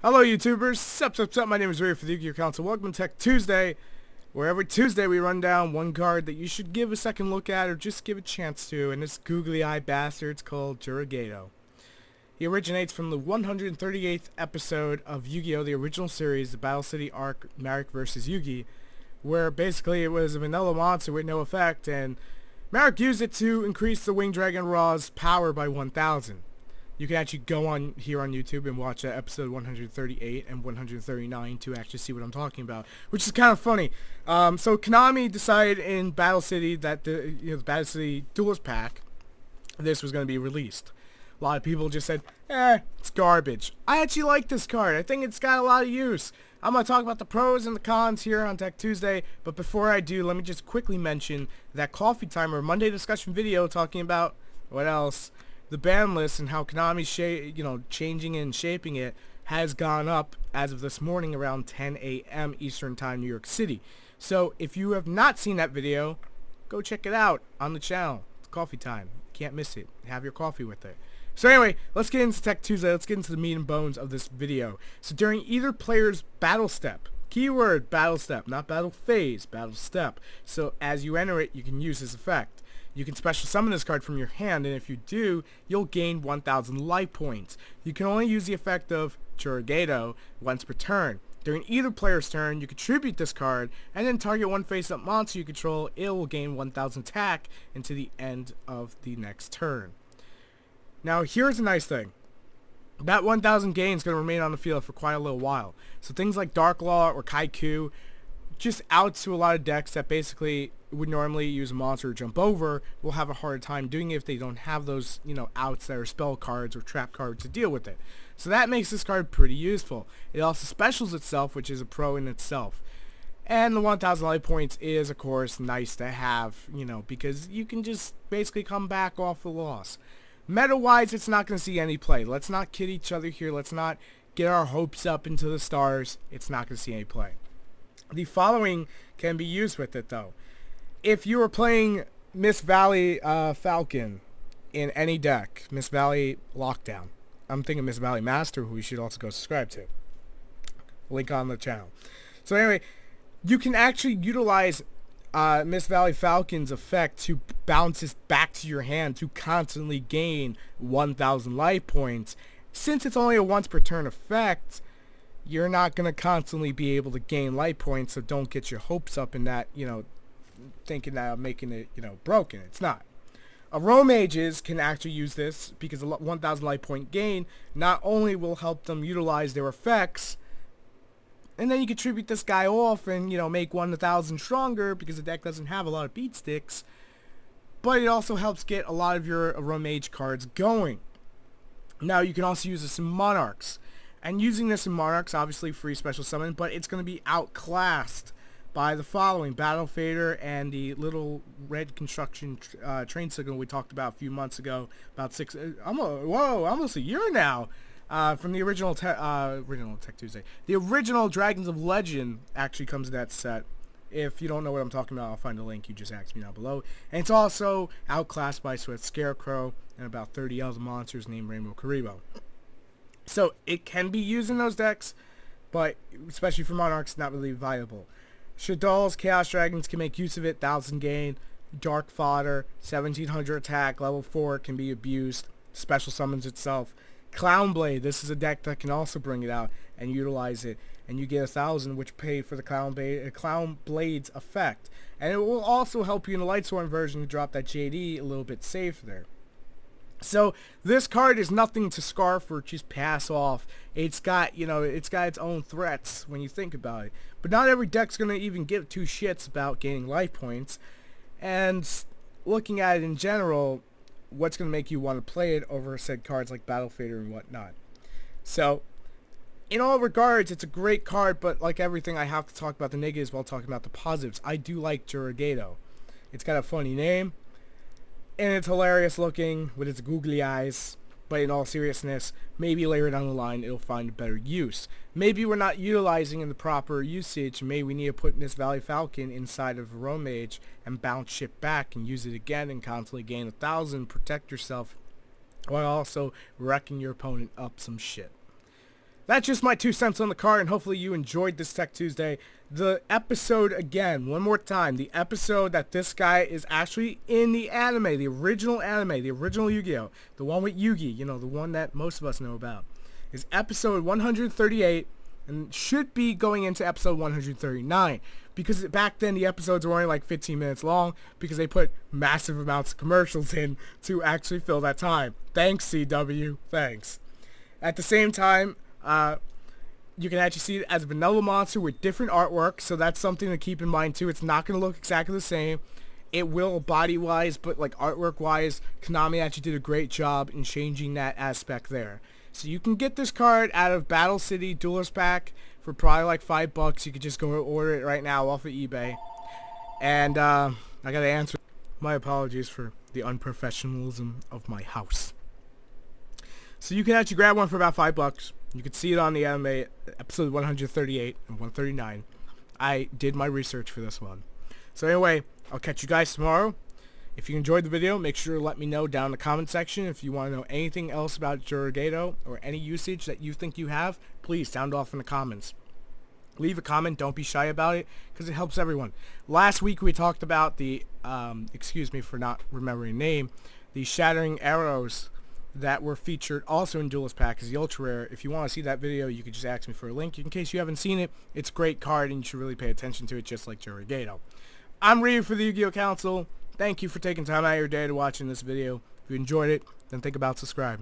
Hello YouTubers, sup, my name is Ray for the TheYugiohCouncil. Welcome to Tech Tuesday, where every Tuesday we run down one card that you should give a second look at or just give a chance to, and this googly eye bastard's called Juragedo. He originates from the 138th episode of Yu-Gi-Oh! The original series, the Battle City arc, Marek vs. Yugi, where basically it was a vanilla monster with no effect, and Marek used it to increase the Winged Dragon Raw's power by 1,000. You can actually go on here on YouTube and watch episode 138 and 139 to actually see what I'm talking about, which is kind of funny. So Konami decided in Battle City that the Battle City Duelist Pack, this was going to be released. A lot of people just said, it's garbage. I actually like this card. I think it's got a lot of use. I'm going to talk about the pros and the cons here on Tech Tuesday, but before I do, let me just quickly mention that Coffee Timer Monday discussion video talking about, what else? The ban list and how Konami's changing and shaping it has gone up as of this morning around 10 a.m. Eastern Time, New York City. So if you have not seen that video, go check it out on the channel. It's coffee time. Can't miss it. Have your coffee with it. So anyway, let's get into Tech Tuesday. Let's get into the meat and bones of this video. So during either player's battle step, keyword battle step, not battle phase, battle step. So as you enter it, you can use this effect. You can special summon this card from your hand, and if you do, you'll gain 1,000 life points. You can only use the effect of Juragedo once per turn. During either player's turn, you contribute this card, and then target one face-up monster you control. It will gain 1,000 attack until the end of the next turn. Now, here's a nice thing. That 1,000 gain is going to remain on the field for quite a little while. So things like Dark Law or Kaiku, just outs to a lot of decks that basically would normally use a monster to jump over, will have a hard time doing it if they don't have those, outs that are spell cards or trap cards to deal with it. So that makes this card pretty useful. It also specials itself, which is a pro in itself. And the 1,000 life points is, of course, nice to have, because you can just basically come back off the loss. Meta-wise, it's not going to see any play. Let's not kid each other here. Let's not get our hopes up into the stars. It's not going to see any play. The following can be used with it, though. If you are playing Miss Valley Falcon in any deck, Miss Valley Lockdown, I'm thinking Miss Valley Master, who you should also go subscribe to. Link on the channel. So anyway, you can actually utilize Miss Valley Falcon's effect to bounce this back to your hand to constantly gain 1,000 life points. Since it's only a once per turn effect, you're not going to constantly be able to gain life points, so don't get your hopes up in that, thinking that I'm making it, broken. It's not. Row mages can actually use this because a 1,000 life point gain not only will help them utilize their effects, and then you contribute this guy off and, make 1,000 stronger because the deck doesn't have a lot of beat sticks, but it also helps get a lot of your row mage cards going. Now, you can also use this in Monarchs. And using this in Monarchs, obviously free special summon, but it's going to be outclassed by the following: Battle Fader and the little red construction train signal we talked about a few months ago, about almost a year now, from the original Tech Tuesday. The original Dragons of Legend actually comes in that set. If you don't know what I'm talking about, I'll find a link. You just ask me down below. And it's also outclassed by Swift Scarecrow and about 30 other monsters named Rainbow Karibo. So it can be used in those decks, but especially for Monarchs, not really viable. Shaddoll's Chaos Dragons can make use of it, 1,000 gain. Dark Fodder, 1,700 attack, level 4, can be abused. Special summons itself. Clown Blade, this is a deck that can also bring it out and utilize it. And you get 1,000, which pay for the Clown Blade's effect. And it will also help you in the Lightsworn version to drop that JD a little bit safe there. So this card is nothing to scarf or just pass off. It's got, it's got its own threats when you think about it. But not every deck's going to even give two shits about gaining life points. And looking at it in general, what's going to make you want to play it over said cards like Battle Fader and whatnot. So, in all regards, it's a great card, but like everything, I have to talk about the negatives while talking about the positives. I do like Juragedo. It's got a funny name. And it's hilarious looking with its googly eyes, but in all seriousness, maybe later down the line it'll find a better use. Maybe we're not utilizing in the proper usage. Maybe we need to put Miss Valley Falcon inside of a Row Mage and bounce shit back and use it again and constantly gain 1,000, protect yourself, while also wrecking your opponent up some shit. that's just my 2 cents on the card, and hopefully you enjoyed this Tech Tuesday. The episode, again, one more time, the episode that this guy is actually in the anime, the original Yu-Gi-Oh! The one with Yugi, you know, the one that most of us know about, is episode 138, and should be going into episode 139, because back then the episodes were only like 15 minutes long, because they put massive amounts of commercials in to actually fill that time. Thanks, CW. Thanks. At the same time, you can actually see it as a vanilla monster with different artwork, so that's something to keep in mind too. It's not going to look exactly the same. It will body-wise, but like artwork-wise, Konami actually did a great job in changing that aspect there. So you can get this card out of Battle City Duelist Pack for probably like $5. You could just go order it right now off of eBay. And I got to answer my apologies for the unprofessionalism of my house. So you can actually grab one for about $5. You can see it on the anime episode 138 and 139. I did my research for this one. So anyway, I'll catch you guys tomorrow. If you enjoyed the video, make sure to let me know down in the comment section. If you want to know anything else about Juragedo or any usage that you think you have, please sound off in the comments. Leave a comment. Don't be shy about it, because it helps everyone. Last week we talked about the, excuse me for not remembering the name, the Shattering Arrows that were featured also in Duelist Pack as the Ultra Rare. If you want to see that video, you can just ask me for a link. In case you haven't seen it, it's a great card and you should really pay attention to it, just like Juragedo. I'm Ryu for the Yu-Gi-Oh! Council. Thank you for taking time out of your day to watching this video. If you enjoyed it, then think about subscribing.